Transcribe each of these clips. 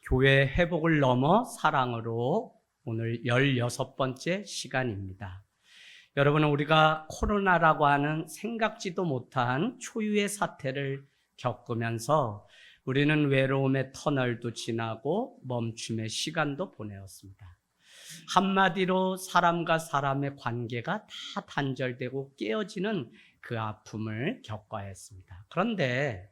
교회 회복을 넘어 사랑으로 오늘 16번째 시간입니다. 여러분은 우리가 코로나라고 하는 생각지도 못한 초유의 사태를 겪으면서 우리는 외로움의 터널도 지나고 멈춤의 시간도 보내었습니다. 한마디로 사람과 사람의 관계가 다 단절되고 깨어지는 그 아픔을 겪어야 했습니다. 그런데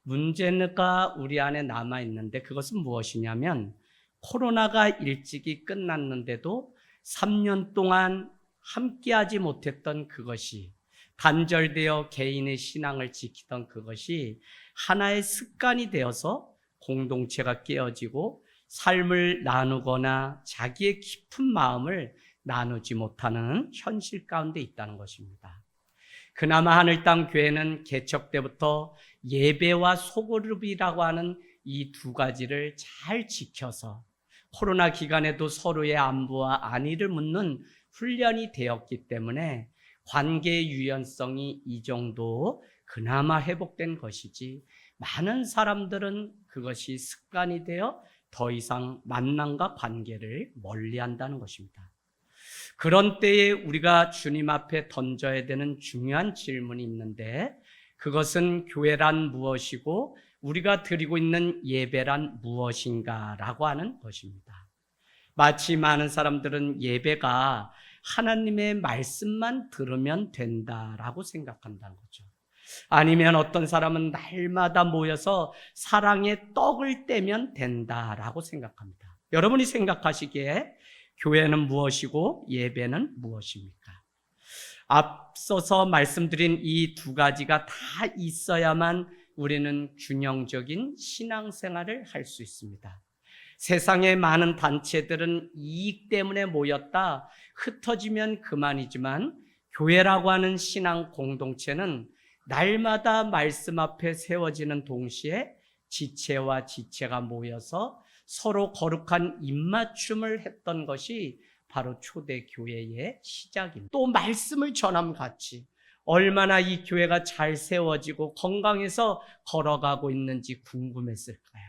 문제가 우리 안에 남아있는데 그것은 무엇이냐면 코로나가 일찍이 끝났는데도 3년 동안 함께하지 못했던 그것이 단절되어 개인의 신앙을 지키던 그것이 하나의 습관이 되어서 공동체가 깨어지고 삶을 나누거나 자기의 깊은 마음을 나누지 못하는 현실 가운데 있다는 것입니다. 그나마 하늘땅 교회는 개척 때부터 예배와 소그룹이라고 하는 이 두 가지를 잘 지켜서 코로나 기간에도 서로의 안부와 안위를 묻는 훈련이 되었기 때문에 관계의 유연성이 이 정도 그나마 회복된 것이지, 많은 사람들은 그것이 습관이 되어 더 이상 만남과 관계를 멀리한다는 것입니다. 그런 때에 우리가 주님 앞에 던져야 되는 중요한 질문이 있는데, 그것은 교회란 무엇이고 우리가 드리고 있는 예배란 무엇인가라고 하는 것입니다. 마치 많은 사람들은 예배가 하나님의 말씀만 들으면 된다라고 생각한다는 거죠. 아니면 어떤 사람은 날마다 모여서 사랑의 떡을 떼면 된다라고 생각합니다. 여러분이 생각하시기에 교회는 무엇이고 예배는 무엇입니까? 앞서서 말씀드린 이 두 가지가 다 있어야만 우리는 균형적인 신앙생활을 할 수 있습니다. 세상의 많은 단체들은 이익 때문에 모였다 흩어지면 그만이지만, 교회라고 하는 신앙 공동체는 날마다 말씀 앞에 세워지는 동시에 지체와 지체가 모여서 서로 거룩한 입맞춤을 했던 것이 바로 초대 교회의 시작입니다. 또 말씀을 전함같이 얼마나 이 교회가 잘 세워지고 건강해서 걸어가고 있는지 궁금했을까요?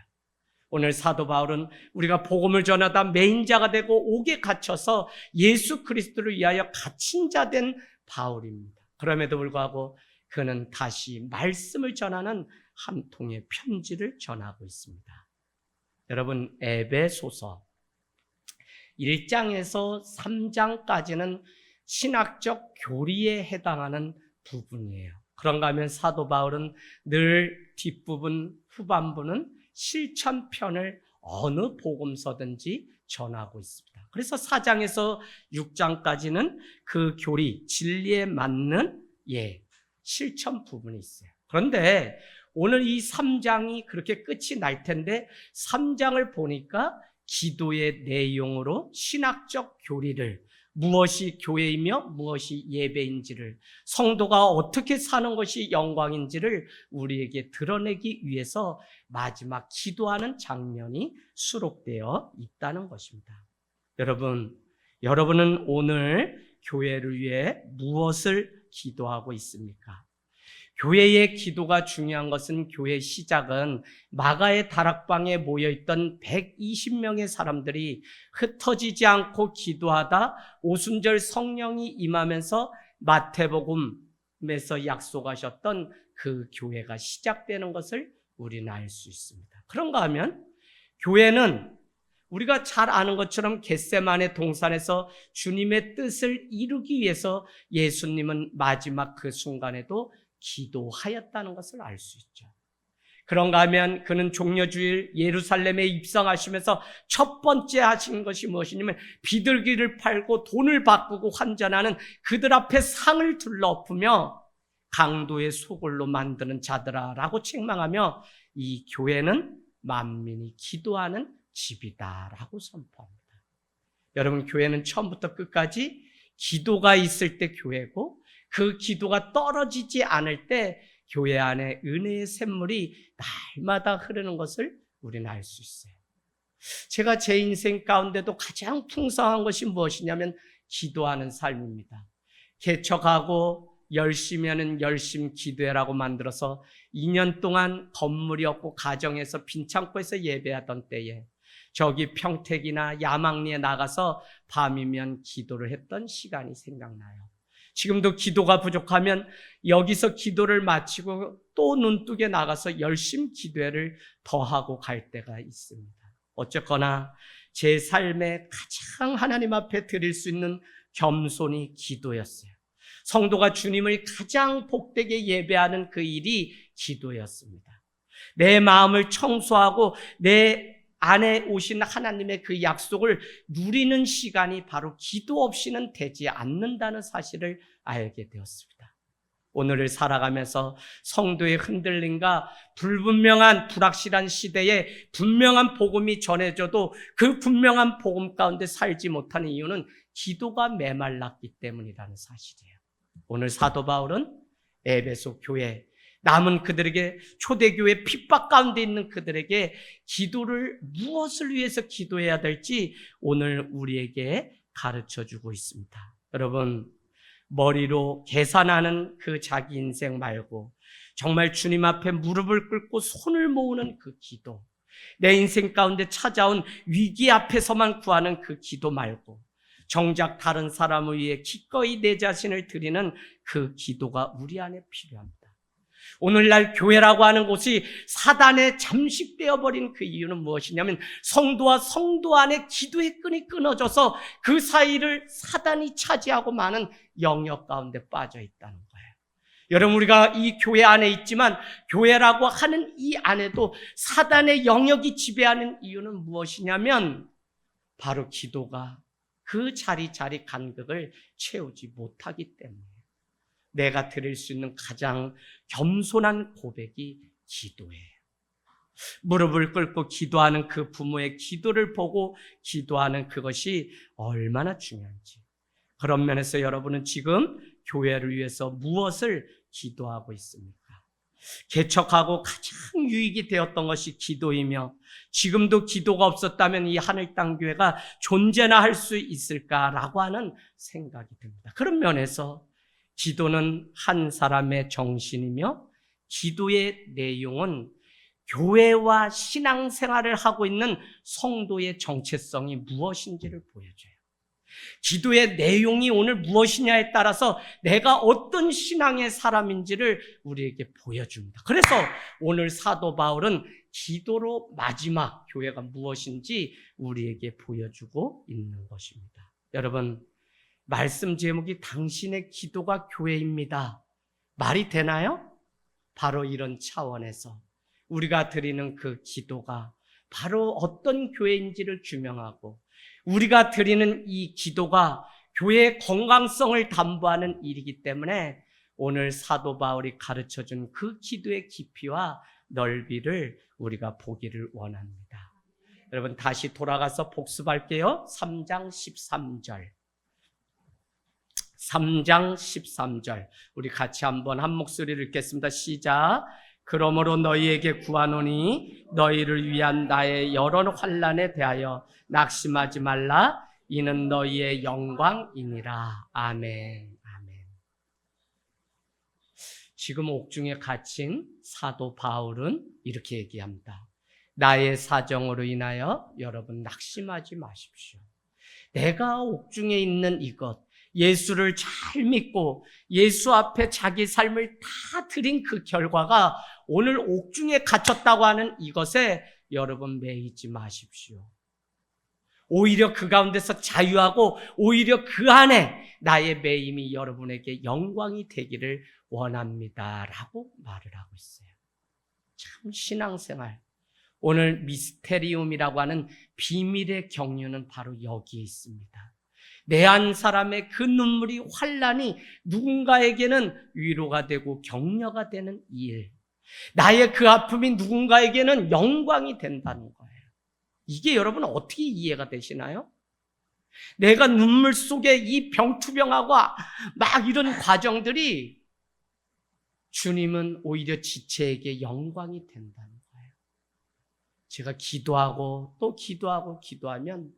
오늘 사도 바울은 우리가 복음을 전하다 메인자가 되고 옥에 갇혀서 예수 그리스도를 위하여 갇힌 자 된 바울입니다. 그럼에도 불구하고 그는 다시 말씀을 전하는 한 통의 편지를 전하고 있습니다. 여러분, 에베소서 1장에서 3장까지는 신학적 교리에 해당하는 부분이에요. 그런가 하면 사도 바울은 늘 뒷부분, 후반부는 실천편을 어느 복음서든지 전하고 있습니다. 그래서 4장에서 6장까지는 그 교리, 진리에 맞는 실천 부분이 있어요. 그런데 오늘 이 3장이 그렇게 끝이 날 텐데 3장을 보니까 기도의 내용으로 신학적 교리를, 무엇이 교회이며 무엇이 예배인지를, 성도가 어떻게 사는 것이 영광인지를 우리에게 드러내기 위해서 마지막 기도하는 장면이 수록되어 있다는 것입니다. 여러분은 오늘 교회를 위해 무엇을 기도하고 있습니까? 교회의 기도가 중요한 것은 교회 시작은 마가의 다락방에 모여있던 120명의 사람들이 흩어지지 않고 기도하다 오순절 성령이 임하면서 마태복음에서 약속하셨던 그 교회가 시작되는 것을 우리는 알 수 있습니다. 그런가 하면 교회는 우리가 잘 아는 것처럼 겟세마네 동산에서 주님의 뜻을 이루기 위해서 예수님은 마지막 그 순간에도 기도하였다는 것을 알 수 있죠. 그런가 하면 그는 종려주일 예루살렘에 입성하시면서 첫 번째 하신 것이 무엇이냐면 비둘기를 팔고 돈을 바꾸고 환전하는 그들 앞에 상을 둘러엎으며 강도의 소굴로 만드는 자들아 라고 책망하며 이 교회는 만민이 기도하는 집이다 라고 선포합니다. 여러분, 교회는 처음부터 끝까지 기도가 있을 때 교회고, 그 기도가 떨어지지 않을 때 교회 안에 은혜의 샘물이 날마다 흐르는 것을 우리는 알 수 있어요. 제가 제 인생 가운데도 가장 풍성한 것이 무엇이냐면 기도하는 삶입니다. 개척하고 열심히 하는 열심 기도회라고 만들어서 2년 동안 건물이 없고 가정에서 빈창고에서 예배하던 때에 저기 평택이나 야망리에 나가서 밤이면 기도를 했던 시간이 생각나요. 지금도 기도가 부족하면 여기서 기도를 마치고 또 눈뜨게 나가서 열심히 기도회를 더하고 갈 때가 있습니다. 어쨌거나 제 삶에 가장 하나님 앞에 드릴 수 있는 겸손이 기도였어요. 성도가 주님을 가장 복되게 예배하는 그 일이 기도였습니다. 내 마음을 청소하고 내 안에 오신 하나님의 그 약속을 누리는 시간이 바로 기도 없이는 되지 않는다는 사실을 알게 되었습니다. 오늘을 살아가면서 성도의 흔들림과 불분명한 불확실한 시대에 분명한 복음이 전해져도 그 분명한 복음 가운데 살지 못하는 이유는 기도가 메말랐기 때문이라는 사실이에요. 오늘 사도 바울은 에베소 교회, 남은 그들에게 초대교회 핍박 가운데 있는 그들에게 기도를 무엇을 위해서 기도해야 될지 오늘 우리에게 가르쳐주고 있습니다. 여러분, 머리로 계산하는 그 자기 인생 말고 정말 주님 앞에 무릎을 꿇고 손을 모으는 그 기도, 내 인생 가운데 찾아온 위기 앞에서만 구하는 그 기도 말고 정작 다른 사람을 위해 기꺼이 내 자신을 드리는 그 기도가 우리 안에 필요합니다. 오늘날 교회라고 하는 곳이 사단에 잠식되어 버린 그 이유는 무엇이냐면 성도와 성도 안에 기도의 끈이 끊어져서 그 사이를 사단이 차지하고 많은 영역 가운데 빠져 있다는 거예요. 여러분, 우리가 이 교회 안에 있지만 교회라고 하는 이 안에도 사단의 영역이 지배하는 이유는 무엇이냐면 바로 기도가 그 자리 간극을 채우지 못하기 때문에 내가 드릴 수 있는 가장 겸손한 고백이 기도예요. 무릎을 꿇고 기도하는 그 부모의 기도를 보고 기도하는 그것이 얼마나 중요한지. 그런 면에서 여러분은 지금 교회를 위해서 무엇을 기도하고 있습니까? 개척하고 가장 유익이 되었던 것이 기도이며 지금도 기도가 없었다면 이 하늘 땅 교회가 존재나 할 수 있을까라고 하는 생각이 듭니다. 그런 면에서 기도는 한 사람의 정신이며 기도의 내용은 교회와 신앙생활을 하고 있는 성도의 정체성이 무엇인지를 보여줘요. 기도의 내용이 오늘 무엇이냐에 따라서 내가 어떤 신앙의 사람인지를 우리에게 보여줍니다. 그래서 오늘 사도 바울은 기도로 마지막 교회가 무엇인지 우리에게 보여주고 있는 것입니다. 여러분, 말씀 제목이 당신의 기도가 교회입니다. 말이 되나요? 바로 이런 차원에서 우리가 드리는 그 기도가 바로 어떤 교회인지를 규명하고 우리가 드리는 이 기도가 교회의 건강성을 담보하는 일이기 때문에 오늘 사도 바울이 가르쳐준 그 기도의 깊이와 넓이를 우리가 보기를 원합니다. 여러분, 다시 돌아가서 복습할게요. 3장 13절. 3장 13절. 우리 같이 한번 한 목소리를 읽겠습니다. 시작. 그러므로 너희에게 구하노니 너희를 위한 나의 여러 환난에 대하여 낙심하지 말라. 이는 너희의 영광이니라. 아멘. 아멘. 지금 옥중에 갇힌 사도 바울은 이렇게 얘기합니다. 나의 사정으로 인하여 여러분 낙심하지 마십시오. 내가 옥중에 있는 이것, 예수를 잘 믿고 예수 앞에 자기 삶을 다 드린 그 결과가 오늘 옥중에 갇혔다고 하는 이것에 여러분 매이지 마십시오. 오히려 그 가운데서 자유하고 오히려 그 안에 나의 매임이 여러분에게 영광이 되기를 원합니다. 라고 말을 하고 있어요. 참 신앙생활. 오늘 미스테리움이라고 하는 비밀의 경륜은 바로 여기에 있습니다. 내 한 사람의 그 눈물이 환난이 누군가에게는 위로가 되고 격려가 되는 일. 나의 그 아픔이 누군가에게는 영광이 된다는 거예요. 이게 여러분 어떻게 이해가 되시나요? 내가 눈물 속에 이 병투병하고 막 이런 과정들이 주님은 오히려 지체에게 영광이 된다는 거예요. 제가 기도하고 또 기도하면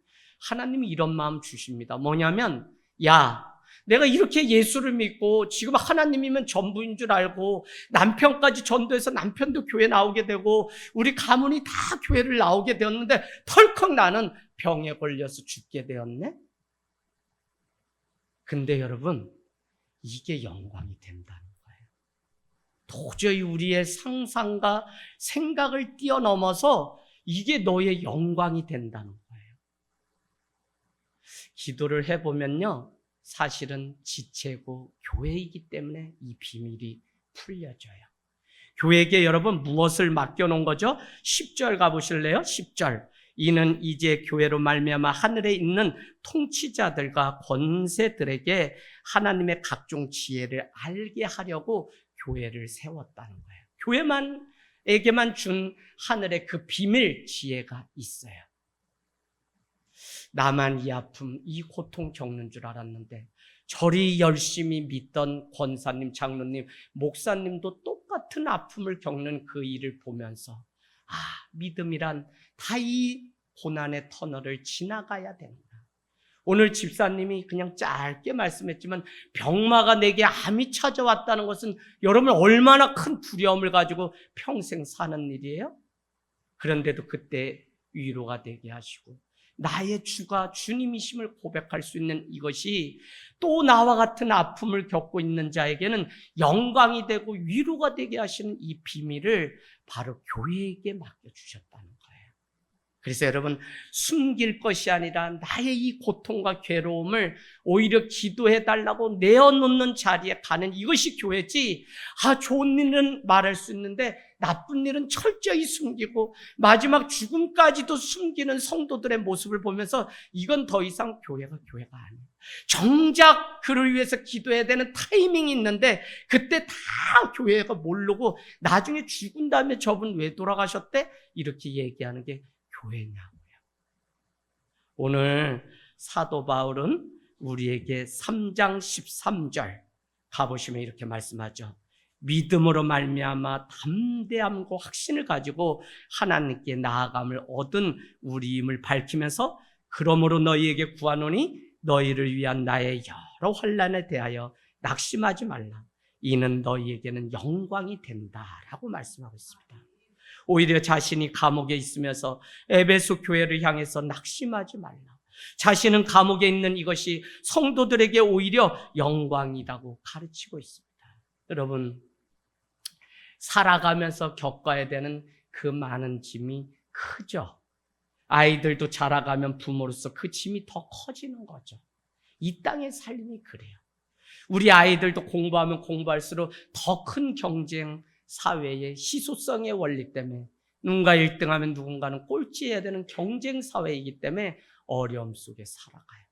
하나님이 이런 마음 주십니다. 뭐냐면, 야, 내가 이렇게 예수를 믿고 지금 하나님이면 전부인 줄 알고 남편까지 전도해서 남편도 교회 나오게 되고 우리 가문이 다 교회를 나오게 되었는데 털컥 나는 병에 걸려서 죽게 되었네? 근데 여러분, 이게 영광이 된다는 거예요. 도저히 우리의 상상과 생각을 뛰어넘어서 이게 너의 영광이 된다는 거예요. 기도를 해보면요, 사실은 지체고 교회이기 때문에 이 비밀이 풀려져요. 교회에게 여러분 무엇을 맡겨놓은 거죠? 10절 가보실래요? 10절. 이는 이제 교회로 말미암아 하늘에 있는 통치자들과 권세들에게 하나님의 각종 지혜를 알게 하려고 교회를 세웠다는 거예요. 교회에게만 준 하늘의 그 비밀 지혜가 있어요. 나만 이 아픔, 이 고통 겪는 줄 알았는데 저리 열심히 믿던 권사님, 장로님, 목사님도 똑같은 아픔을 겪는 그 일을 보면서 믿음이란 다 이 고난의 터널을 지나가야 된다. 오늘 집사님이 그냥 짧게 말씀했지만 병마가 내게 암이 찾아왔다는 것은 여러분 얼마나 큰 두려움을 가지고 평생 사는 일이에요? 그런데도 그때 위로가 되게 하시고 나의 주가 주님이심을 고백할 수 있는 이것이 또 나와 같은 아픔을 겪고 있는 자에게는 영광이 되고 위로가 되게 하시는 이 비밀을 바로 교회에게 맡겨주셨다는 거예요. 그래서 여러분, 숨길 것이 아니라 나의 이 고통과 괴로움을 오히려 기도해달라고 내어놓는 자리에 가는 이것이 교회지, 좋은 일은 말할 수 있는데 나쁜 일은 철저히 숨기고 마지막 죽음까지도 숨기는 성도들의 모습을 보면서 이건 더 이상 교회가 아니에요. 정작 그를 위해서 기도해야 되는 타이밍이 있는데 그때 다 교회가 모르고 나중에 죽은 다음에 저분 왜 돌아가셨대? 이렇게 얘기하는 게 교회냐고요. 오늘 사도 바울은 우리에게 3장 13절 가보시면 이렇게 말씀하죠. 믿음으로 말미암아 담대함과 확신을 가지고 하나님께 나아감을 얻은 우리임을 밝히면서 그러므로 너희에게 구하노니 너희를 위한 나의 여러 환난에 대하여 낙심하지 말라. 이는 너희에게는 영광이 된다라고 말씀하고 있습니다. 오히려 자신이 감옥에 있으면서 에베소 교회를 향해서 낙심하지 말라. 자신은 감옥에 있는 이것이 성도들에게 오히려 영광이라고 가르치고 있습니다. 여러분, 살아가면서 겪어야 되는 그 많은 짐이 크죠. 아이들도 자라가면 부모로서 그 짐이 더 커지는 거죠. 이 땅의 삶이 그래요. 우리 아이들도 공부하면 공부할수록 더 큰 경쟁 사회의 희소성의 원리 때문에 누군가 1등하면 누군가는 꼴찌해야 되는 경쟁 사회이기 때문에 어려움 속에 살아가요.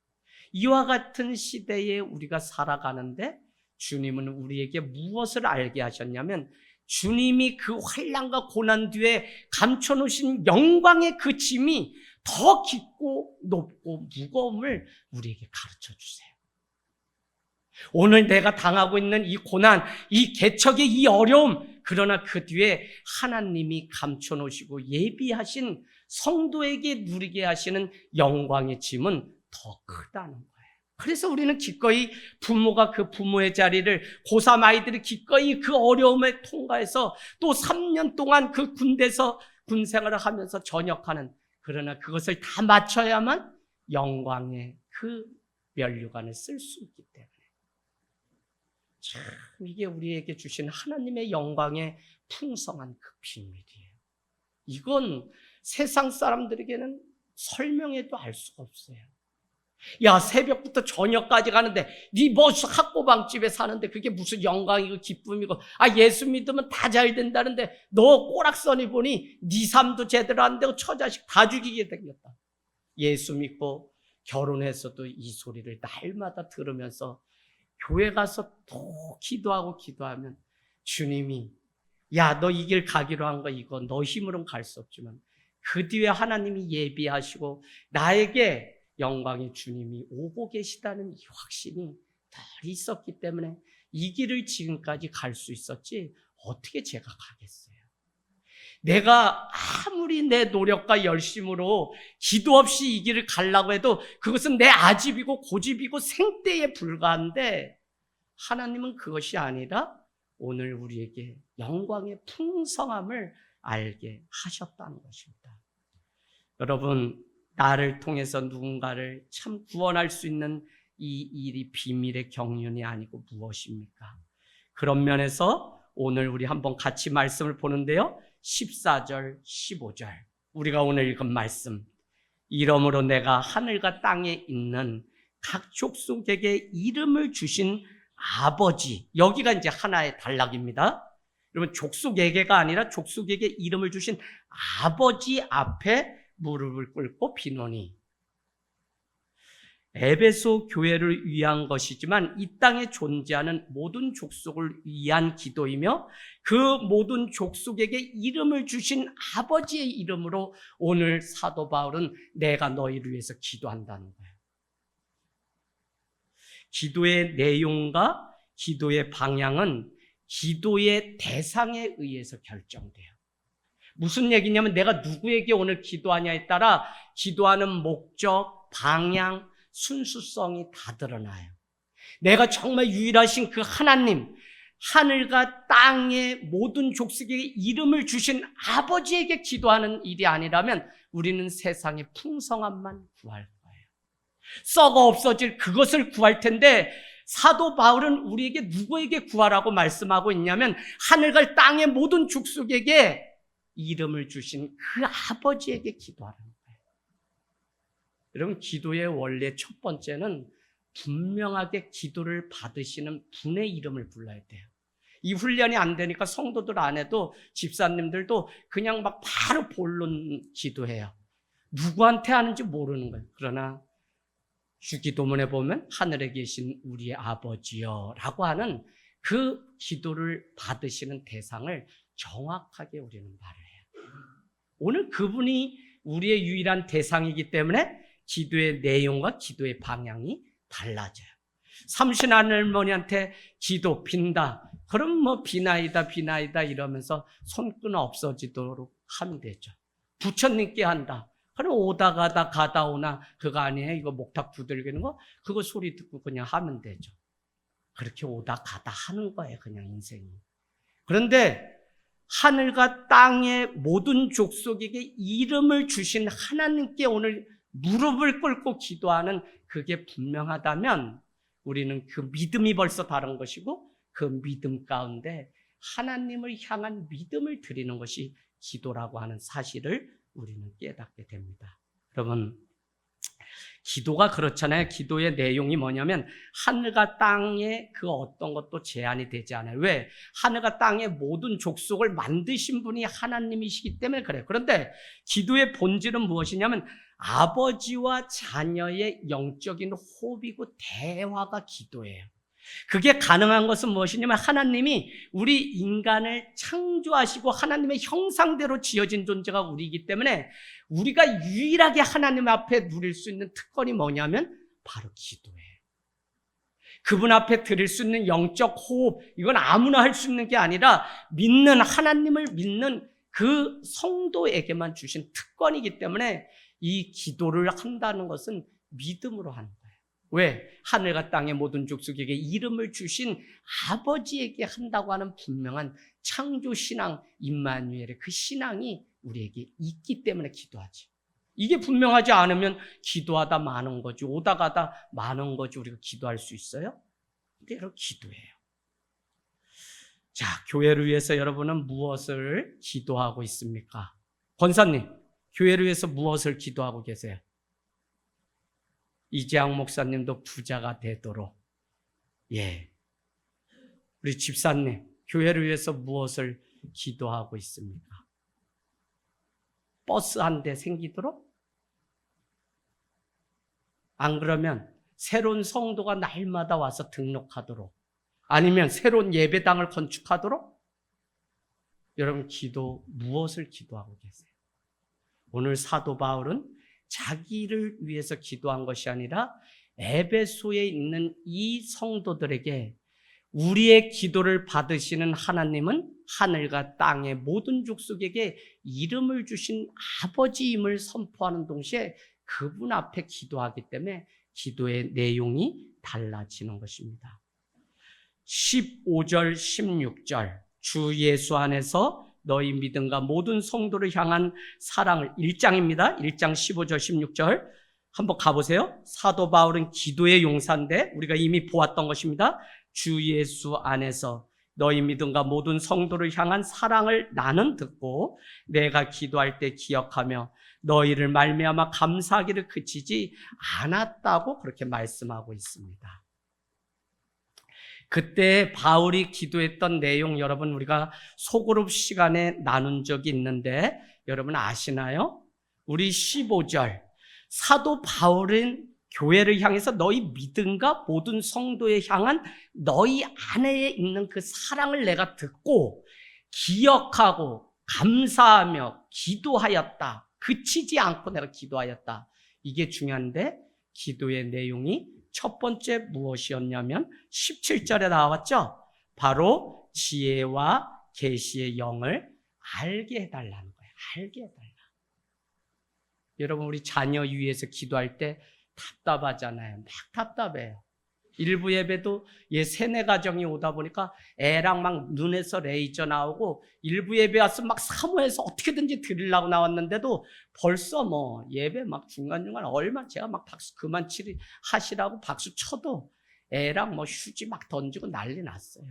이와 같은 시대에 우리가 살아가는데 주님은 우리에게 무엇을 알게 하셨냐면 주님이 그 환난과 고난 뒤에 감춰놓으신 영광의 그 짐이 더 깊고 높고 무거움을 우리에게 가르쳐 주세요. 오늘 내가 당하고 있는 이 고난, 이 개척의 이 어려움, 그러나 그 뒤에 하나님이 감춰놓으시고 예비하신 성도에게 누리게 하시는 영광의 짐은 더 크다는 거예요. 그래서 우리는 기꺼이 부모가 그 부모의 자리를, 고3 아이들이 기꺼이 그 어려움을 통과해서 또 3년 동안 그 군대에서 군 생활을 하면서 전역하는, 그러나 그것을 다 마쳐야만 영광의 그 면류관을 쓸 수 있기 때문에 참 이게 우리에게 주신 하나님의 영광의 풍성한 그 비밀이에요. 이건 세상 사람들에게는 설명해도 알 수가 없어요. 야, 새벽부터 저녁까지 가는데 네 뭐 학고방집에 사는데 그게 무슨 영광이고 기쁨이고, 예수 믿으면 다 잘 된다는데 너 꼬락서니 보니 네 삶도 제대로 안 되고 처자식 다 죽이게 생겼다. 예수 믿고 결혼해서도 이 소리를 날마다 들으면서 교회 가서 또 기도하면 주님이 야, 너 이 길 가기로 한 거 이거 너 힘으로는 갈 수 없지만 그 뒤에 하나님이 예비하시고 나에게 영광의 주님이 오고 계시다는 이 확신이 늘 있었기 때문에 이 길을 지금까지 갈 수 있었지 어떻게 제가 가겠어요. 내가 아무리 내 노력과 열심으로 기도 없이 이 길을 가려고 해도 그것은 내 아집이고 고집이고 생떼에 불과한데, 하나님은 그것이 아니라 오늘 우리에게 영광의 풍성함을 알게 하셨다는 것입니다. 여러분, 나를 통해서 누군가를 참 구원할 수 있는 이 일이 비밀의 경륜이 아니고 무엇입니까? 그런 면에서 오늘 우리 한번 같이 말씀을 보는데요. 14절, 15절. 우리가 오늘 읽은 말씀. 이러므로 내가 하늘과 땅에 있는 각 족속에게 이름을 주신 아버지. 여기가 이제 하나의 단락입니다. 여러분, 족속에게가 아니라 족속에게 이름을 주신 아버지 앞에 무릎을 꿇고 비노니. 에베소 교회를 위한 것이지만 이 땅에 존재하는 모든 족속을 위한 기도이며, 그 모든 족속에게 이름을 주신 아버지의 이름으로 오늘 사도 바울은 내가 너희를 위해서 기도한다는 거예요. 기도의 내용과 기도의 방향은 기도의 대상에 의해서 결정돼요. 무슨 얘기냐면 내가 누구에게 오늘 기도하냐에 따라 기도하는 목적, 방향, 순수성이 다 드러나요. 내가 정말 유일하신 그 하나님, 하늘과 땅의 모든 족속에게 이름을 주신 아버지에게 기도하는 일이 아니라면 우리는 세상의 풍성함만 구할 거예요. 썩어 없어질 그것을 구할 텐데, 사도 바울은 우리에게 누구에게 구하라고 말씀하고 있냐면 하늘과 땅의 모든 족속에게 이름을 주신 그 아버지에게 기도하라는 거예요. 여러분, 기도의 원래 첫 번째는 분명하게 기도를 받으시는 분의 이름을 불러야 돼요. 이 훈련이 안 되니까 성도들 안에도 집사님들도 그냥 막 바로 본론 기도해요. 누구한테 하는지 모르는 거예요. 그러나 주기도문에 보면 하늘에 계신 우리의 아버지여 라고 하는 그 기도를 받으시는 대상을 정확하게 우리는 말을 해요. 오늘 그분이 우리의 유일한 대상이기 때문에 기도의 내용과 기도의 방향이 달라져요. 삼신 할머니한테 기도 빈다. 그럼 뭐 비나이다 이러면서 손끈 없어지도록 하면 되죠. 부처님께 한다. 그럼 오다 가다 오나 그거 아니에요? 이거 목탁 두들기는 거? 그거 소리 듣고 그냥 하면 되죠. 그렇게 오다 가다 하는 거예요, 그냥 인생이. 그런데 하늘과 땅의 모든 족속에게 이름을 주신 하나님께 오늘 무릎을 꿇고 기도하는 그게 분명하다면 우리는 그 믿음이 벌써 다른 것이고, 그 믿음 가운데 하나님을 향한 믿음을 드리는 것이 기도라고 하는 사실을 우리는 깨닫게 됩니다. 여러분, 기도가 그렇잖아요. 기도의 내용이 뭐냐면 하늘과 땅에 그 어떤 것도 제한이 되지 않아요. 왜? 하늘과 땅의 모든 족속을 만드신 분이 하나님이시기 때문에 그래요. 그런데 기도의 본질은 무엇이냐면 아버지와 자녀의 영적인 호흡이고 대화가 기도예요. 그게 가능한 것은 무엇이냐면 하나님이 우리 인간을 창조하시고 하나님의 형상대로 지어진 존재가 우리이기 때문에 우리가 유일하게 하나님 앞에 누릴 수 있는 특권이 뭐냐면 바로 기도예요. 그분 앞에 드릴 수 있는 영적 호흡, 이건 아무나 할 수 있는 게 아니라 믿는 하나님을 믿는 그 성도에게만 주신 특권이기 때문에 이 기도를 한다는 것은 믿음으로 하는 거예요. 왜? 하늘과 땅의 모든 족속에게 이름을 주신 아버지에게 한다고 하는 분명한 창조신앙 임마누엘의 그 신앙이 우리에게 있기 때문에 기도하지. 이게 분명하지 않으면 기도하다 마는 거지, 오다 가다 마는 거지 우리가 기도할 수 있어요? 그대로 기도해요. 자, 교회를 위해서 여러분은 무엇을 기도하고 있습니까? 권사님, 교회를 위해서 무엇을 기도하고 계세요? 이재학 목사님도 부자가 되도록. 우리 집사님, 교회를 위해서 무엇을 기도하고 있습니까? 버스 한 대 생기도록? 안 그러면 새로운 성도가 날마다 와서 등록하도록? 아니면 새로운 예배당을 건축하도록? 여러분, 무엇을 기도하고 계세요? 오늘 사도 바울은 자기를 위해서 기도한 것이 아니라 에베소에 있는 이 성도들에게 우리의 기도를 받으시는 하나님은 하늘과 땅의 모든 족속에게 이름을 주신 아버지임을 선포하는 동시에 그분 앞에 기도하기 때문에 기도의 내용이 달라지는 것입니다. 15절, 16절 주 예수 안에서 너희 믿음과 모든 성도를 향한 사랑을 1장입니다. 1장 15절, 16절 한번 가보세요. 사도 바울은 기도의 용사인데 우리가 이미 보았던 것입니다. 주 예수 안에서 너희 믿음과 모든 성도를 향한 사랑을 나는 듣고 내가 기도할 때 기억하며 너희를 말미암아 감사하기를 그치지 않았다고 그렇게 말씀하고 있습니다. 그때 바울이 기도했던 내용 여러분 우리가 소그룹 시간에 나눈 적이 있는데 여러분 아시나요? 우리 15절 사도 바울은 교회를 향해서 너희 믿음과 모든 성도에 향한 너희 안에 있는 그 사랑을 내가 듣고 기억하고 감사하며 기도하였다. 그치지 않고 내가 기도하였다. 이게 중요한데 기도의 내용이 첫 번째 무엇이었냐면 17절에 나왔죠. 바로 지혜와 계시의 영을 알게 해달라는 거예요. 알게 해달라. 여러분 우리 자녀 위해서 기도할 때 답답하잖아요. 막 답답해요. 일부 예배도 세네 가정이 오다 보니까 애랑 막 눈에서 레이저 나오고 일부 예배 와서 막 사모해서 어떻게든지 드리려고 나왔는데도 벌써 뭐 예배 막 중간중간 얼마 제가 막 박수 그만 하시라고 박수 쳐도 애랑 뭐 휴지 막 던지고 난리 났어요.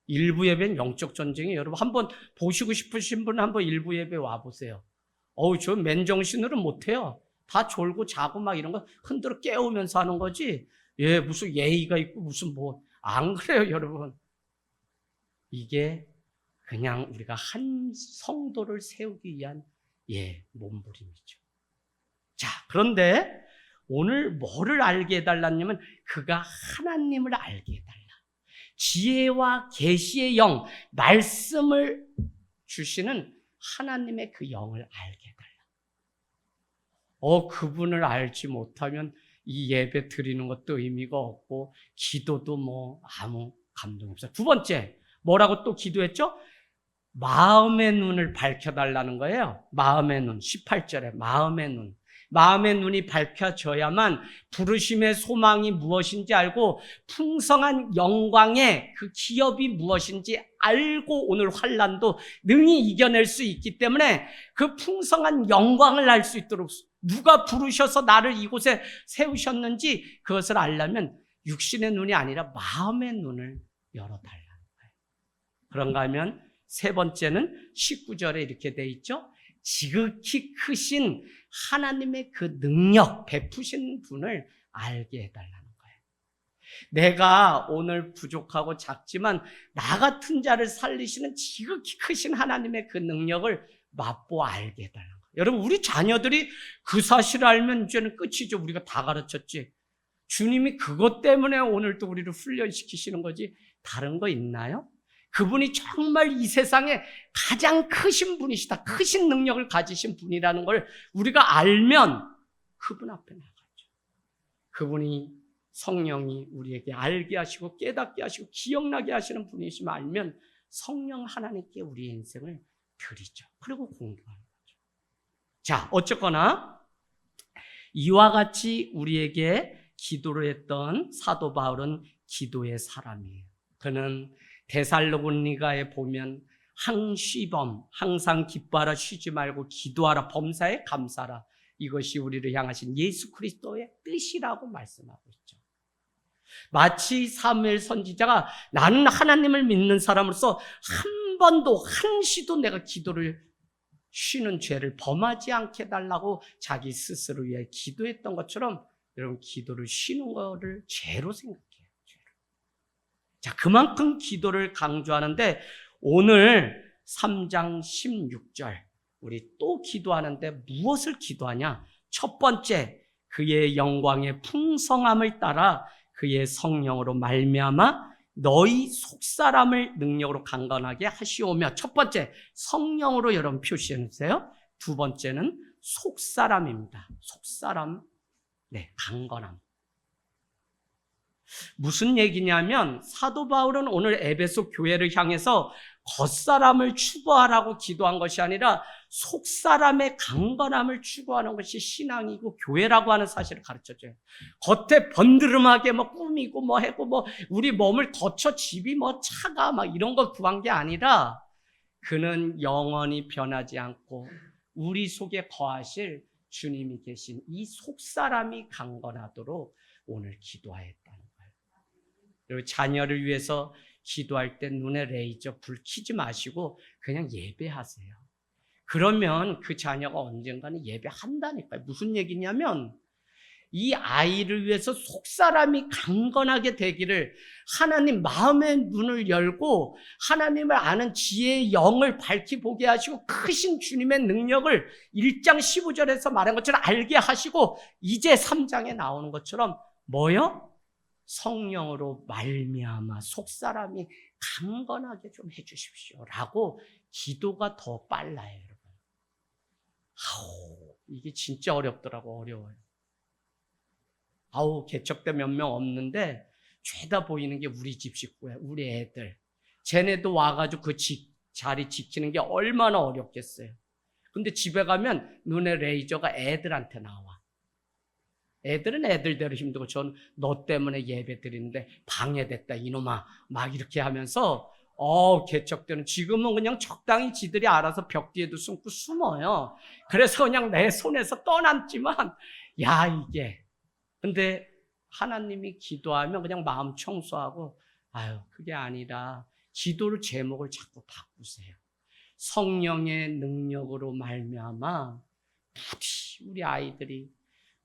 일부 예배는 영적 전쟁이 여러분 한번 보시고 싶으신 분은 한번 일부 예배 와보세요. 저 맨정신으로 못해요. 다 졸고 자고 막 이런 거 흔들어 깨우면서 하는 거지. 무슨 예의가 있고 무슨 뭐 안 그래요, 여러분. 이게 그냥 우리가 한 성도를 세우기 위한 몸부림이죠. 자, 그런데 오늘 뭐를 알게 해달라냐면 그가 하나님을 알게 해달라. 지혜와 계시의 영, 말씀을 주시는 하나님의 그 영을 알게 해달라. 그분을 알지 못하면 이 예배 드리는 것도 의미가 없고 기도도 뭐 아무 감동이 없어요. 두 번째, 뭐라고 또 기도했죠? 마음의 눈을 밝혀달라는 거예요. 마음의 눈, 18절에 마음의 눈. 마음의 눈이 밝혀져야만 부르심의 소망이 무엇인지 알고 풍성한 영광의 그 기업이 무엇인지 알고 오늘 환난도 능히 이겨낼 수 있기 때문에 그 풍성한 영광을 알 수 있도록 누가 부르셔서 나를 이곳에 세우셨는지 그것을 알려면 육신의 눈이 아니라 마음의 눈을 열어달라는 거예요. 그런가 하면 세 번째는 19절에 이렇게 돼 있죠. 지극히 크신 하나님의 그 능력 베푸신 분을 알게 해달라는 거예요. 내가 오늘 부족하고 작지만 나 같은 자를 살리시는 지극히 크신 하나님의 그 능력을 맛보아 알게 해달라는 거예요. 여러분 우리 자녀들이 그 사실을 알면 이제는 끝이죠. 우리가 다 가르쳤지. 주님이 그것 때문에 오늘도 우리를 훈련시키시는 거지 다른 거 있나요? 그분이 정말 이 세상에 가장 크신 분이시다. 크신 능력을 가지신 분이라는 걸 우리가 알면 그분 앞에 나가죠. 그분이 성령이 우리에게 알게 하시고 깨닫게 하시고 기억나게 하시는 분이시면 알면 성령 하나님께 우리의 인생을 드리죠. 그리고 공부하는 거죠. 자, 어쨌거나 이와 같이 우리에게 기도를 했던 사도 바울은 기도의 사람이에요. 그는 데살로니가에 보면 항시범, 항상 기뻐하라 쉬지 말고 기도하라 범사에 감사하라. 이것이 우리를 향하신 예수 그리스도의 뜻이라고 말씀하고 있죠. 마치 사무엘 선지자가 나는 하나님을 믿는 사람으로서 한 번도 한시도 내가 기도를 쉬는 죄를 범하지 않게 해달라고 자기 스스로 위해 기도했던 것처럼 여러분 기도를 쉬는 거를 죄로 생각해요. 자, 그만큼 기도를 강조하는데 오늘 3장 16절 우리 또 기도하는데 무엇을 기도하냐? 첫 번째, 그의 영광의 풍성함을 따라 그의 성령으로 말미암아 너희 속사람을 능력으로 강건하게 하시오며, 첫 번째 성령으로 여러분 표시해 주세요. 두 번째는 속사람입니다. 속사람, 강건함. 무슨 얘기냐면 사도 바울은 오늘 에베소 교회를 향해서 겉사람을 추구하라고 기도한 것이 아니라 속사람의 강건함을 추구하는 것이 신앙이고 교회라고 하는 사실을 가르쳐줘요. 겉에 번드름하게 뭐 꾸미고 뭐 하고 뭐 우리 몸을 거쳐 집이 뭐 차가 막 이런 거 구한 게 아니라 그는 영원히 변하지 않고 우리 속에 거하실 주님이 계신 이 속사람이 강건하도록 오늘 기도하였다는 거예요. 그리고 자녀를 위해서 기도할 때 눈에 레이저 불 켜지 마시고 그냥 예배하세요. 그러면 그 자녀가 언젠가는 예배한다니까요. 무슨 얘기냐면 이 아이를 위해서 속사람이 강건하게 되기를 하나님 마음의 눈을 열고 하나님을 아는 지혜의 영을 밝히 보게 하시고 크신 주님의 능력을 1장 15절에서 말한 것처럼 알게 하시고 이제 3장에 나오는 것처럼 뭐요? 성령으로 말미암아 속사람이 강건하게 좀 해주십시오 라고 기도가 더 빨라요, 여러분. 이게 진짜 어렵더라고요. 어려워요. 개척대 몇 명 없는데 죄다 보이는 게 우리 집 식구야, 우리 애들. 쟤네도 와가지고 그 자리 지키는 게 얼마나 어렵겠어요. 근데 집에 가면 눈에 레이저가 애들한테 나와. 애들은 애들대로 힘들고 전 너 때문에 예배 드리는데 방해됐다 이놈아 막 이렇게 하면서 개척대는 지금은 그냥 적당히 지들이 알아서 벽 뒤에도 숨고 숨어요. 그래서 그냥 내 손에서 떠남지만 이게 근데 하나님이 기도하면 그냥 마음 청소하고 그게 아니라 기도를 제목을 자꾸 바꾸세요. 성령의 능력으로 말미암아 부디 우리 아이들이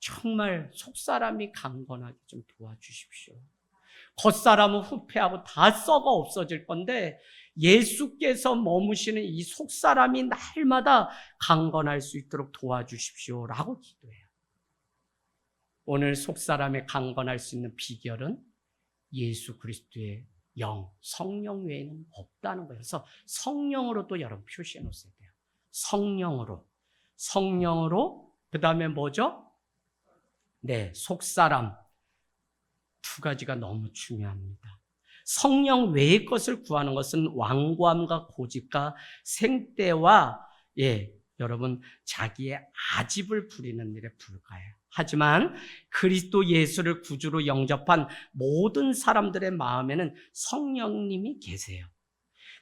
정말 속사람이 강건하게 좀 도와주십시오. 겉사람은 후패하고 다 썩어 없어질 건데 예수께서 머무시는 이 속사람이 날마다 강건할 수 있도록 도와주십시오 라고 기도해요. 오늘 속사람이 강건할 수 있는 비결은 예수 그리스도의 영, 성령 외에는 없다는 거예요. 그래서 성령으로도 여러분 표시해 놓으셔야 돼요. 성령으로 그 다음에 뭐죠? 속사람. 두 가지가 너무 중요합니다. 성령 외의 것을 구하는 것은 완고함과 고집과 생떼와 여러분 자기의 아집을 부리는 일에 불과해요. 하지만 그리스도 예수를 구주로 영접한 모든 사람들의 마음에는 성령님이 계세요.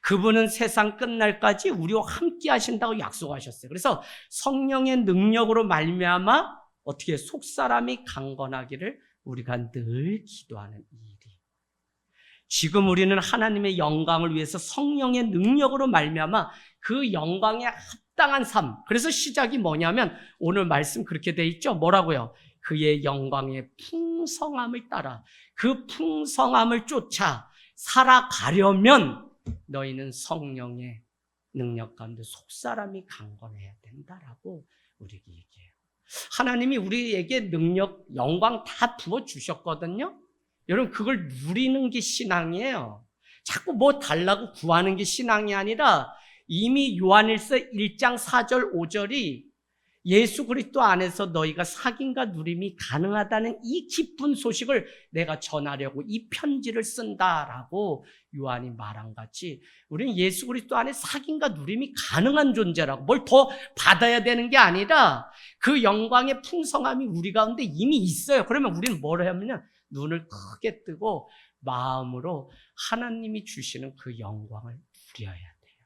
그분은 세상 끝날까지 우리와 함께 하신다고 약속하셨어요. 그래서 성령의 능력으로 말미암아 어떻게 속사람이 강건하기를 우리가 늘 기도하는 일이. 지금 우리는 하나님의 영광을 위해서 성령의 능력으로 말미암아 그 영광에 합당한 삶. 그래서 시작이 뭐냐면 오늘 말씀 그렇게 돼 있죠. 뭐라고요? 그의 영광의 풍성함을 따라 그 풍성함을 쫓아 살아가려면 너희는 성령의 능력 가운데 속사람이 강건해야 된다라고 우리에게 얘기해요. 하나님이 우리에게 능력, 영광 다 부어주셨거든요. 여러분 그걸 누리는 게 신앙이에요. 자꾸 뭐 달라고 구하는 게 신앙이 아니라 이미 요한일서 1장 4절 5절이 예수 그리스도 안에서 너희가 사귐과 누림이 가능하다는 이 기쁜 소식을 내가 전하려고 이 편지를 쓴다라고 요한이 말한 같이 우리는 예수 그리스도 안에 사귐과 누림이 가능한 존재라고 뭘 더 받아야 되는 게 아니라 그 영광의 풍성함이 우리 가운데 이미 있어요. 그러면 우리는 뭘 하면 눈을 크게 뜨고 마음으로 하나님이 주시는 그 영광을 누려야 돼요.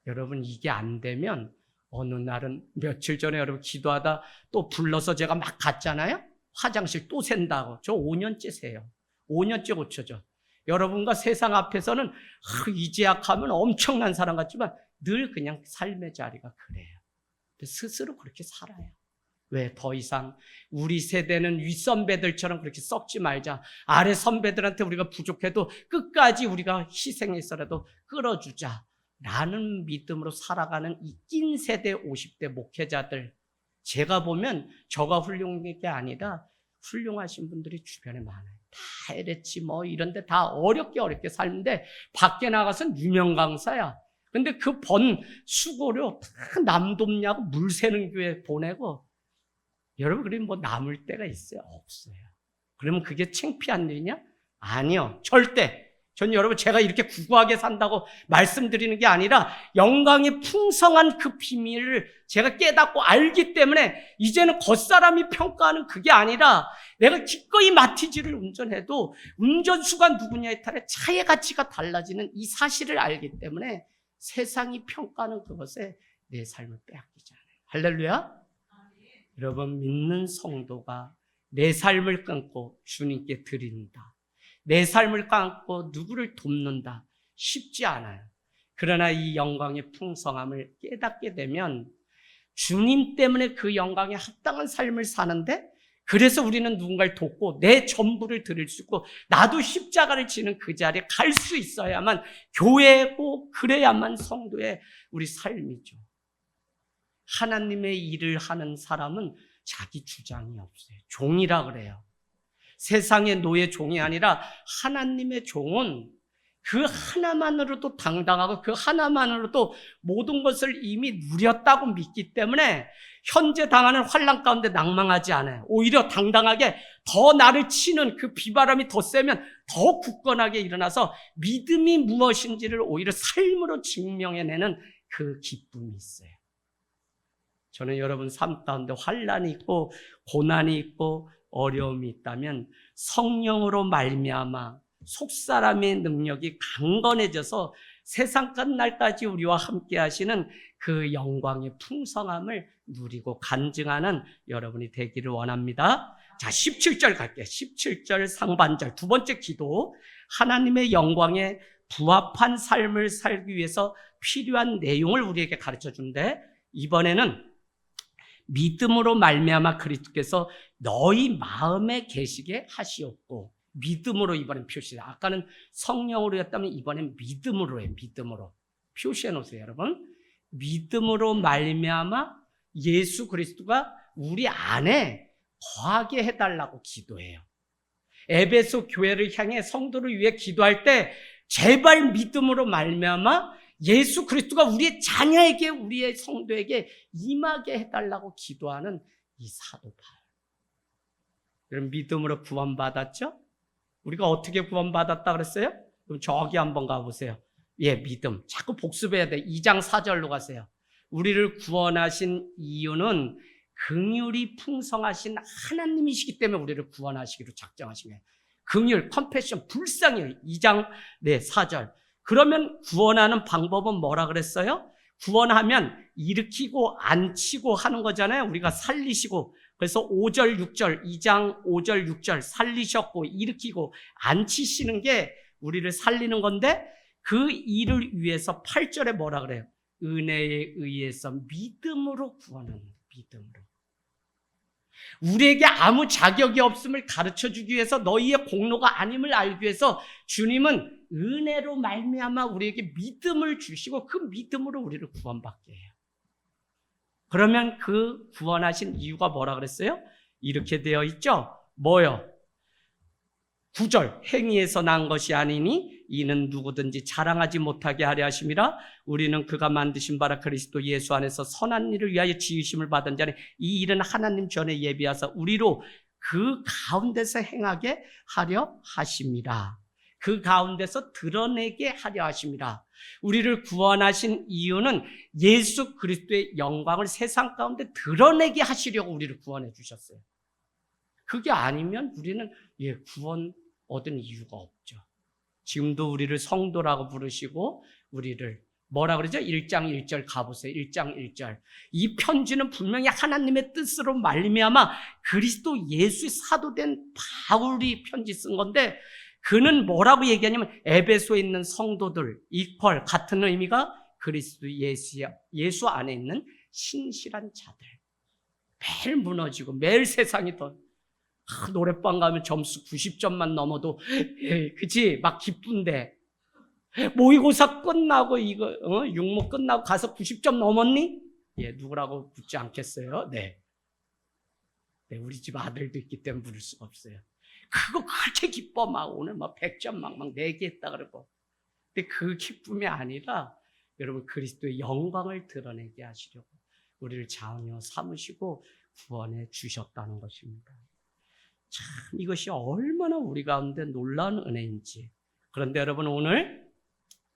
여러분 이게 안 되면 어느 날은 며칠 전에 여러분 기도하다 또 불러서 제가 막 갔잖아요. 화장실 또 샌다고. 저 5년째 세요. 5년째 고쳐져. 여러분과 세상 앞에서는 이제약하면 엄청난 사람 같지만 늘 그냥 삶의 자리가 그래요. 스스로 그렇게 살아요. 왜 더 이상 우리 세대는 윗선배들처럼 그렇게 썩지 말자. 아래 선배들한테 우리가 부족해도 끝까지 우리가 희생해서라도 끌어주자. 라는 믿음으로 살아가는 이 낀 세대 50대 목회자들 제가 보면 저가 훌륭한 게 아니라 훌륭하신 분들이 주변에 많아요. 다 LH 뭐 이런 데 다 어렵게 살는데 밖에 나가서는 유명 강사야. 근데 그 번 수고료 다 남돕냐고 물 새는 교회 보내고 여러분 그럼 뭐 남을 때가 있어요? 없어요. 그러면 그게 창피한 일이냐? 아니요. 절대. 전 여러분 제가 이렇게 구구하게 산다고 말씀드리는 게 아니라 영광의 풍성한 그 비밀을 제가 깨닫고 알기 때문에 이제는 겉사람이 평가하는 그게 아니라 내가 기꺼이 마티즈를 운전해도 운전수가 누구냐에 따라 차의 가치가 달라지는 이 사실을 알기 때문에 세상이 평가하는 그것에 내 삶을 빼앗기지 않아요. 할렐루야. 여러분, 믿는 성도가 내 삶을 끊고 주님께 드린다, 내 삶을 끊고 누구를 돕는다, 쉽지 않아요. 그러나 이 영광의 풍성함을 깨닫게 되면 주님 때문에 그 영광에 합당한 삶을 사는데, 그래서 우리는 누군가를 돕고 내 전부를 드릴 수 있고 나도 십자가를 지는 그 자리에 갈 수 있어야만 교회고, 그래야만 성도의 우리 삶이죠. 하나님의 일을 하는 사람은 자기 주장이 없어요. 종이라 그래요. 세상의 노예 종이 아니라 하나님의 종은 그 하나만으로도 당당하고 그 하나만으로도 모든 것을 이미 누렸다고 믿기 때문에 현재 당하는 환난 가운데 낭망하지 않아요. 오히려 당당하게 더 나를 치는 그 비바람이 더 세면 더 굳건하게 일어나서 믿음이 무엇인지를 오히려 삶으로 증명해내는 그 기쁨이 있어요. 저는 여러분 삶 가운데 환난이 있고 고난이 있고 어려움이 있다면 성령으로 말미암아 속사람의 능력이 강건해져서 세상 끝날까지 우리와 함께 하시는 그 영광의 풍성함을 누리고 간증하는 여러분이 되기를 원합니다. 자, 17절 갈게요. 17절 상반절 두 번째 기도. 하나님의 영광에 부합한 삶을 살기 위해서 필요한 내용을 우리에게 가르쳐 주는데, 이번에는 믿음으로 말미암아 그리스도께서 너희 마음에 계시게 하시었고, 믿음으로 이번엔 표시해요. 아까는 성령으로 했다면 이번엔 믿음으로 해요. 믿음으로 표시해 놓으세요, 여러분. 믿음으로 말미암아 예수 그리스도가 우리 안에 거하게 해달라고 기도해요. 에베소 교회를 향해 성도를 위해 기도할 때 제발 믿음으로 말미암아 예수 그리스도가 우리의 자녀에게, 우리의 성도에게 임하게 해달라고 기도하는 이 사도 바울. 그럼 믿음으로 구원받았죠? 우리가 어떻게 구원받았다 그랬어요? 그럼 저기 한번 가보세요. 예, 믿음. 자꾸 복습해야 돼. 2장 4절로 가세요. 우리를 구원하신 이유는 긍휼이 풍성하신 하나님이시기 때문에 우리를 구원하시기로 작정하신 거예요. 긍휼, 컴패션, 불쌍해요. 2장 4절. 그러면 구원하는 방법은 뭐라 그랬어요? 구원하면 일으키고 안치고 하는 거잖아요. 우리가 살리시고. 그래서 5절, 6절, 2장 5절, 6절 살리셨고 일으키고 안치시는 게 우리를 살리는 건데, 그 일을 위해서 8절에 뭐라 그래요? 은혜에 의해서 믿음으로 구원하는 거예요. 믿음으로. 우리에게 아무 자격이 없음을 가르쳐주기 위해서, 너희의 공로가 아님을 알기 위해서 주님은 은혜로 말미암아 우리에게 믿음을 주시고 그 믿음으로 우리를 구원받게 해요. 그러면 그 구원하신 이유가 뭐라 그랬어요? 이렇게 되어 있죠? 뭐요? 9절, 행위에서 난 것이 아니니 이는 누구든지 자랑하지 못하게 하려 하심이라. 우리는 그가 만드신 바라 그리스도 예수 안에서 선한 일을 위하여 지으심을 받은 자니 이 일은 하나님 전에 예비하사 우리로 그 가운데서 행하게 하려 하심이라. 그 가운데서 드러내게 하려 하심이라. 우리를 구원하신 이유는 예수 그리스도의 영광을 세상 가운데 드러내게 하시려고 우리를 구원해 주셨어요. 그게 아니면 우리는 구원 얻은 이유가 없죠. 지금도 우리를 성도라고 부르시고 우리를 뭐라 그러죠? 1장 1절 가보세요. 1장 1절. 이 편지는 분명히 하나님의 뜻으로 말미암아 그리스도 예수의 사도된 바울이 편지 쓴 건데, 그는 뭐라고 얘기하냐면 에베소에 있는 성도들, 이퀄 같은 의미가 그리스도 예수 안에 있는 신실한 자들. 매일 무너지고 매일 세상이 더 노래방 가면 점수 90점만 넘어도 그치 막 기쁜데, 모의고사 끝나고 이거 육모 끝나고 가서 90점 넘었니? 예, 누구라고 묻지 않겠어요? 네, 우리 집 아들도 있기 때문에 물을 수가 없어요. 그거 그렇게 기뻐. 막 오늘 막 100점 막 4개 했다 그러고. 근데 그 기쁨이 아니라 여러분 그리스도의 영광을 드러내게 하시려고 우리를 자녀 삼으시고 구원해 주셨다는 것입니다. 참 이것이 얼마나 우리 가운데 놀라운 은혜인지. 그런데 여러분 오늘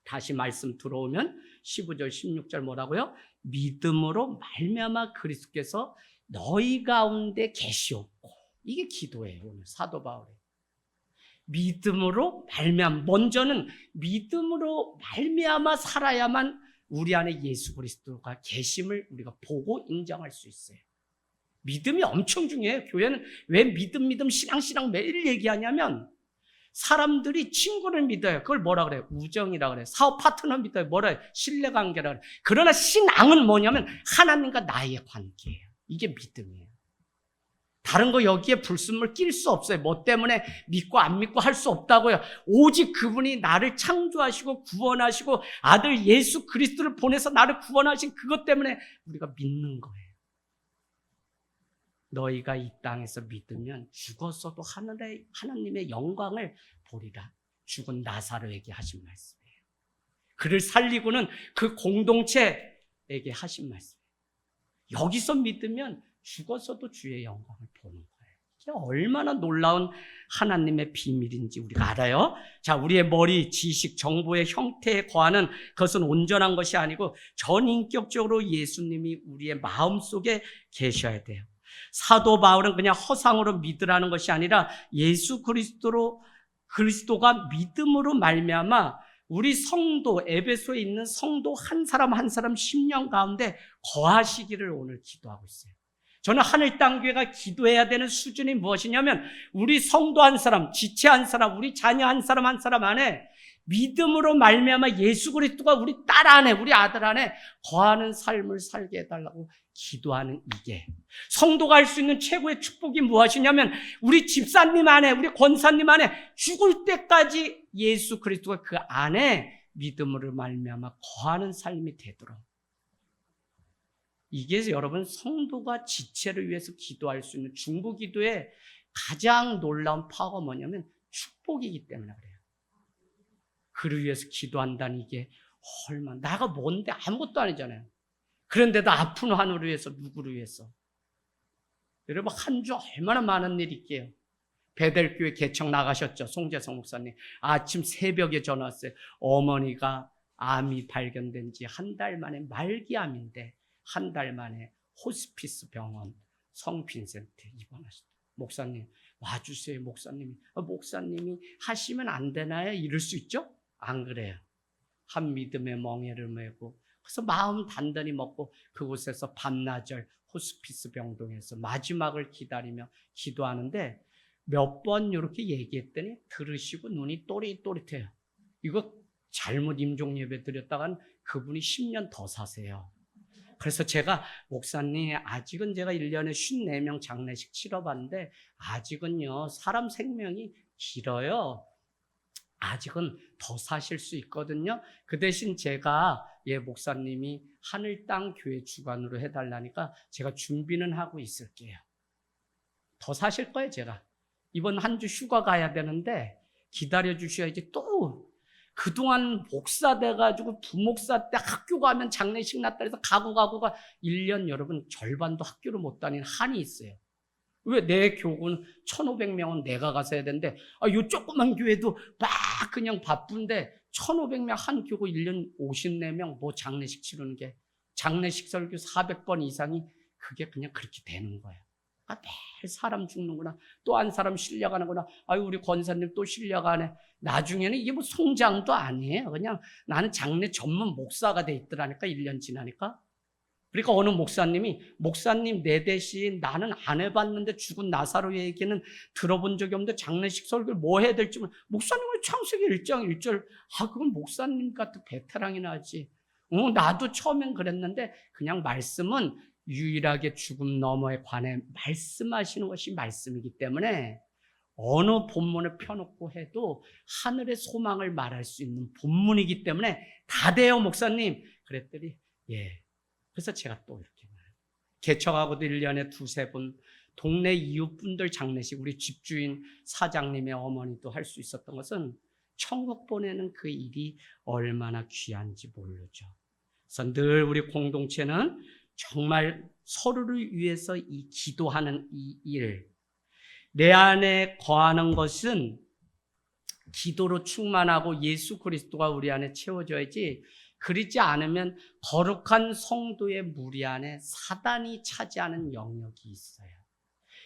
다시 말씀 들어오면 15절 16절 뭐라고요? 믿음으로 말미암아 그리스도께서 너희 가운데 계시옵고. 이게 기도예요. 오늘 사도 바울의 믿음으로 말미암아, 먼저는 믿음으로 말미암아 살아야만 우리 안에 예수 그리스도가 계심을 우리가 보고 인정할 수 있어요. 믿음이 엄청 중요해요. 교회는 왜 믿음 신앙 매일 얘기하냐면 사람들이 친구를 믿어요. 그걸 뭐라 그래요? 우정이라 그래요. 사업 파트너 믿어요. 뭐라 해요? 신뢰관계라 그래요. 그러나 신앙은 뭐냐면 하나님과 나의 관계예요. 이게 믿음이에요. 다른 거 여기에 불순물 낄 수 없어요. 뭐 때문에 믿고 안 믿고 할 수 없다고요. 오직 그분이 나를 창조하시고 구원하시고 아들 예수 그리스도를 보내서 나를 구원하신 그것 때문에 우리가 믿는 거예요. 너희가 이 땅에서 믿으면 죽었어도 하나님의 영광을 보리라. 죽은 나사로에게 하신 말씀이에요. 그를 살리고는 그 공동체에게 하신 말씀이에요. 여기서 믿으면 죽었어도 주의 영광을 보는 거예요. 이게 얼마나 놀라운 하나님의 비밀인지 우리가 알아요. 자, 우리의 머리, 지식, 정보의 형태에 거하는 그것은 온전한 것이 아니고 전인격적으로 예수님이 우리의 마음속에 계셔야 돼요. 사도 바울은 그냥 허상으로 믿으라는 것이 아니라 예수 그리스도가 믿음으로 말미암아 우리 성도, 에베소에 있는 성도 한 사람 한 사람 10년 가운데 거하시기를 오늘 기도하고 있어요. 저는 하늘 땅 교회가 기도해야 되는 수준이 무엇이냐면 우리 성도 한 사람, 지체 한 사람, 우리 자녀 한 사람 한 사람 안에 믿음으로 말미암아 예수 그리스도가 우리 딸 안에, 우리 아들 안에 거하는 삶을 살게 해달라고 기도하는 이게 성도가 할 수 있는 최고의 축복이 무엇이냐면 우리 집사님 안에, 우리 권사님 안에 죽을 때까지 예수 그리스도가 그 안에 믿음으로 말미암아 거하는 삶이 되도록. 이게 여러분 성도가 지체를 위해서 기도할 수 있는 중보기도의 가장 놀라운 파워가 뭐냐면 축복이기 때문에 그래요. 그를 위해서 기도한다는 이게 얼마나, 나가 뭔데 아무것도 아니잖아요. 그런데도 아픈 환우를 위해서, 누구를 위해서. 여러분 한 주 얼마나 많은 일이 있게요. 베델교회 개척 나가셨죠. 송재성 목사님. 아침 새벽에 전화 왔어요. 어머니가 암이 발견된 지 한 달 만에, 말기암인데 한 달 만에 호스피스 병원 성빈센트 입원하셨다. 목사님 와주세요. 목사님이 하시면 안 되나요? 이럴 수 있죠? 안 그래요. 한 믿음의 멍에를 메고 그래서 마음 단단히 먹고 그곳에서 밤낮을 호스피스 병동에서 마지막을 기다리며 기도하는데 몇 번 이렇게 얘기했더니 들으시고 눈이 또릿또릿해요. 이거 잘못 임종 예배 드렸다간 그분이 10년 더 사세요. 그래서 제가 목사님 아직은 제가 1년에 54명 장례식 치러봤는데 아직은요 사람 생명이 길어요. 아직은 더 사실 수 있거든요. 그 대신 제가 목사님이 하늘 땅 교회 주관으로 해달라니까 제가 준비는 하고 있을게요. 더 사실 거예요. 제가 이번 한 주 휴가 가야 되는데 기다려 주셔야지. 또 그동안 목사 돼가지고 부목사 때 학교 가면 장례식 났다 해서 가고가 1년 여러분 절반도 학교를 못 다니는 한이 있어요. 왜 내 교구는 1,500명은 내가 가서 해야 되는데 요 조그만 교회도 막 그냥 바쁜데 1,500명 한 교구 1년 54명 뭐 장례식 치르는 게 장례식 설교 400번 이상이 그게 그냥 그렇게 되는 거예요. 매일 사람 죽는구나. 또 한 사람 실려가는구나. 아유 우리 권사님 또 실려가네. 나중에는 이게 뭐 송장도 아니에요. 그냥 나는 장례 전문 목사가 돼 있더라니까 1년 지나니까. 그러니까 어느 목사님 내 대신 나는 안 해봤는데 죽은 나사로의 얘기는 들어본 적이 없는데 장례식 설교를 뭐 해야 될지 목사님은 창세기 1장 1절 그건 목사님 같은 베테랑이나 하지. 나도 처음엔 그랬는데 그냥 말씀은 유일하게 죽음 너머에 관해 말씀하시는 것이 말씀이기 때문에 어느 본문을 펴놓고 해도 하늘의 소망을 말할 수 있는 본문이기 때문에 다 돼요 목사님. 그랬더니 그래서 제가 또 이렇게 말해요. 개척하고도 1년에 2-3번 동네 이웃분들 장례식 우리 집주인 사장님의 어머니도 할 수 있었던 것은 천국 보내는 그 일이 얼마나 귀한지 모르죠. 그래서 늘 우리 공동체는 정말 서로를 위해서 이 기도하는 이 일, 내 안에 거하는 것은 기도로 충만하고 예수 그리스도가 우리 안에 채워져야지, 그렇지 않으면 거룩한 성도의 무리 안에 사단이 차지하는 영역이 있어요.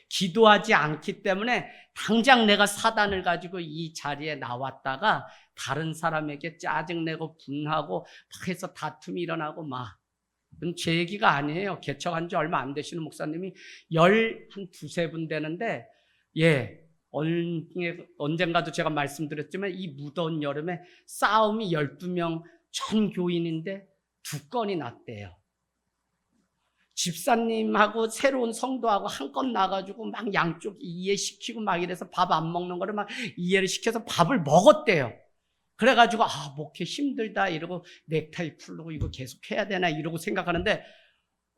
기도하지 않기 때문에 당장 내가 사단을 가지고 이 자리에 나왔다가 다른 사람에게 짜증내고 분하고 막 해서 다툼이 일어나고 막. 그건 제 얘기가 아니에요. 개척한 지 얼마 안 되시는 목사님이 한 두세 분 되는데, 언젠가도 제가 말씀드렸지만 이 무더운 여름에 싸움이 12명 전 교인인데 2건이 났대요. 집사님하고 새로운 성도하고 한건 나가지고 막 양쪽 이해시키고 막 이래서 밥 안 먹는 거를 막 이해를 시켜서 밥을 먹었대요. 그래가지고 목회 힘들다 이러고 넥타이 풀고 이거 계속 해야 되나 이러고 생각하는데,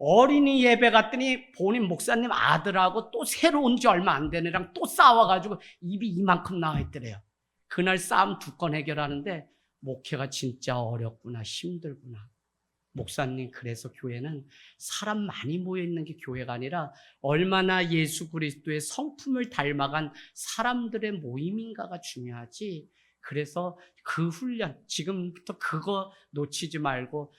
어린이 예배 갔더니 본인 목사님 아들하고 또 새로 온 지 얼마 안 된 애랑 또 싸워가지고 입이 이만큼 나와 있더래요. 그날 싸움 2건 해결하는데 목회가 진짜 어렵구나, 힘들구나. 목사님, 그래서 교회는 사람 많이 모여있는 게 교회가 아니라 얼마나 예수 그리스도의 성품을 닮아간 사람들의 모임인가가 중요하지. 그래서 그 훈련, 지금부터 그거 놓치지 말고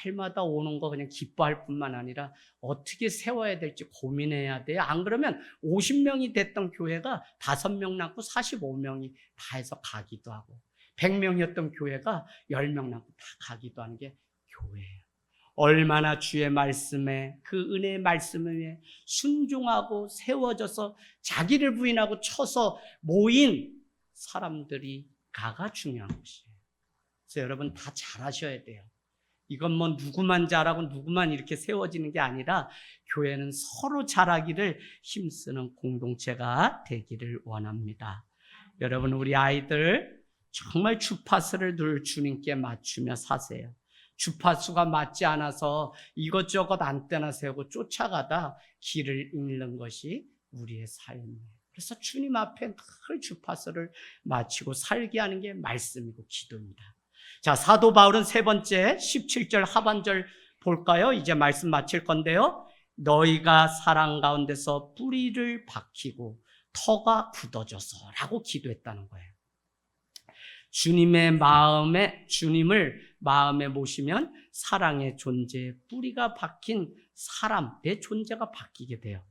날마다 오는 거 그냥 기뻐할 뿐만 아니라 어떻게 세워야 될지 고민해야 돼요. 안 그러면 50명이 됐던 교회가 5명 남고 45명이 다 해서 가기도 하고, 100명이었던 교회가 10명 남고 다 가기도 하는 게 교회예요. 얼마나 주의 말씀에, 그 은혜의 말씀에 순종하고 세워져서 자기를 부인하고 쳐서 모인 사람들이 가가 중요한 것이에요. 그래서 여러분 다 잘하셔야 돼요. 이건 뭐 누구만 잘하고 누구만 이렇게 세워지는 게 아니라 교회는 서로 잘하기를 힘쓰는 공동체가 되기를 원합니다. 여러분, 우리 아이들 정말 주파수를 늘 주님께 맞추며 사세요. 주파수가 맞지 않아서 이것저것 안테나 세우고 쫓아가다 길을 잃는 것이 우리의 삶이에요. 그래서 주님 앞에 늘 주파수를 맞추고 살게 하는 게 말씀이고 기도입니다. 자, 사도 바울은 3번째 17절 하반절 볼까요? 이제 말씀 마칠 건데요. 너희가 사랑 가운데서 뿌리를 박히고 터가 굳어져서 라고 기도했다는 거예요. 주님을 마음에 모시면 사랑의 존재에 뿌리가 박힌 사람, 내 존재가 바뀌게 돼요.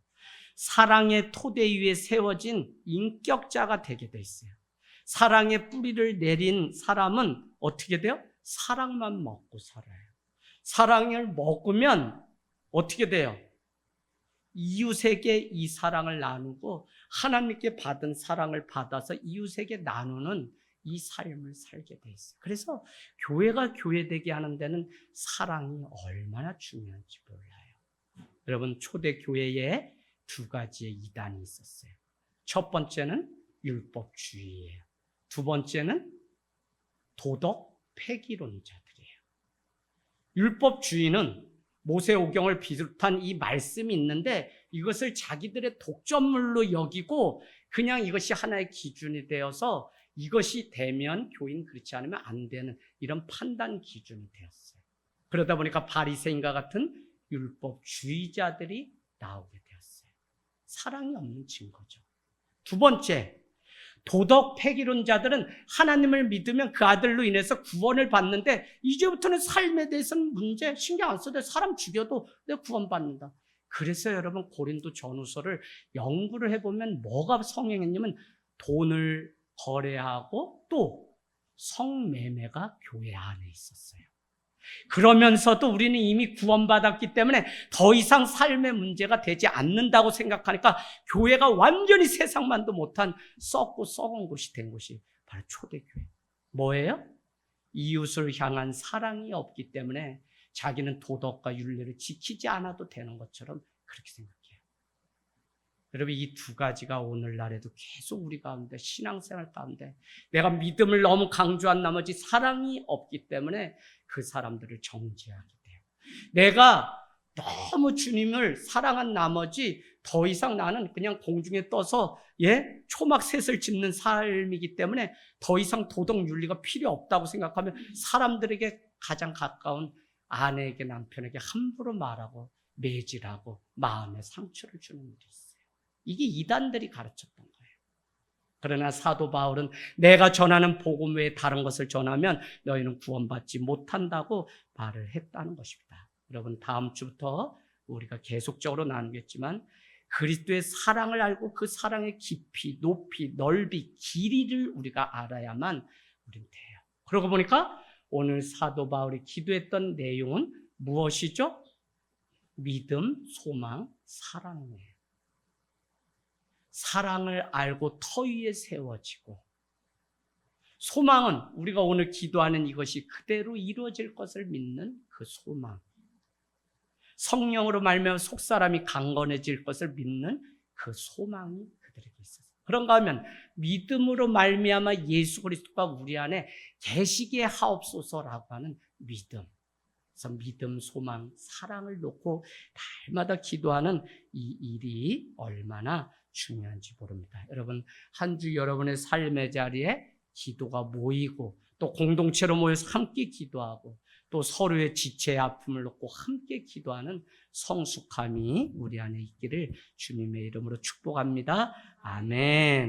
사랑의 토대 위에 세워진 인격자가 되게 돼 있어요. 사랑의 뿌리를 내린 사람은 어떻게 돼요? 사랑만 먹고 살아요. 사랑을 먹으면 어떻게 돼요? 이웃에게 이 사랑을 나누고 하나님께 받은 사랑을 받아서 이웃에게 나누는 이 삶을 살게 돼 있어요. 그래서 교회가 교회되게 하는 데는 사랑이 얼마나 중요한지 몰라요. 여러분, 초대 교회에 2가지의 이단이 있었어요. 첫 번째는 율법주의예요. 2번째는 도덕 폐기론자들이에요. 율법주의는 모세오경을 비롯한 이 말씀이 있는데 이것을 자기들의 독점물로 여기고 그냥 이것이 하나의 기준이 되어서 이것이 되면 교인, 그렇지 않으면 안 되는 이런 판단 기준이 되었어요. 그러다 보니까 바리새인과 같은 율법주의자들이 나오게 되었어요. 사랑이 없는 증거죠. 2번째, 도덕 폐기론자들은 하나님을 믿으면 그 아들로 인해서 구원을 받는데 이제부터는 삶에 대해서는 문제 신경 안 써도 사람 죽여도 내가 구원받는다. 그래서 여러분, 고린도 전후서를 연구를 해보면 뭐가 성행했냐면 돈을 거래하고 또 성매매가 교회 안에 있었어요. 그러면서도 우리는 이미 구원받았기 때문에 더 이상 삶의 문제가 되지 않는다고 생각하니까 교회가 완전히 세상만도 못한 썩고 썩은 곳이 된 곳이 바로 초대교회. 뭐예요? 이웃을 향한 사랑이 없기 때문에 자기는 도덕과 윤리를 지키지 않아도 되는 것처럼 그렇게 생각해요. 여러분, 이 2가지가 오늘날에도 계속 우리 가운데, 신앙생활 가운데 내가 믿음을 너무 강조한 나머지 사랑이 없기 때문에 그 사람들을 정죄하게 돼요. 내가 너무 주님을 사랑한 나머지 더 이상 나는 그냥 공중에 떠서 초막셋을 짓는 삶이기 때문에 더 이상 도덕 윤리가 필요 없다고 생각하면 사람들에게 가장 가까운 아내에게, 남편에게 함부로 말하고 매질하고 마음에 상처를 주는 일이 있어요. 이게 이단들이 가르쳤던 거예요. 그러나 사도 바울은 내가 전하는 복음 외에 다른 것을 전하면 너희는 구원받지 못한다고 말을 했다는 것입니다. 여러분, 다음 주부터 우리가 계속적으로 나누겠지만 그리스도의 사랑을 알고 그 사랑의 깊이, 높이, 넓이, 길이를 우리가 알아야만 우리는 돼요. 그러고 보니까 오늘 사도 바울이 기도했던 내용은 무엇이죠? 믿음, 소망, 사랑이에요. 사랑을 알고 터 위에 세워지고, 소망은 우리가 오늘 기도하는 이것이 그대로 이루어질 것을 믿는 그 소망, 성령으로 말미암아 속사람이 강건해질 것을 믿는 그 소망이 그들에게 있었어요. 그런가 하면 믿음으로 말미암아 예수 그리스도가 우리 안에 계시게 하옵소서라고 하는 믿음. 그래서 믿음, 소망, 사랑을 놓고 날마다 기도하는 이 일이 얼마나 중요한지 모릅니다. 여러분, 한 주 여러분의 삶의 자리에 기도가 모이고 또 공동체로 모여서 함께 기도하고 또 서로의 지체의 아픔을 놓고 함께 기도하는 성숙함이 우리 안에 있기를 주님의 이름으로 축복합니다. 아멘.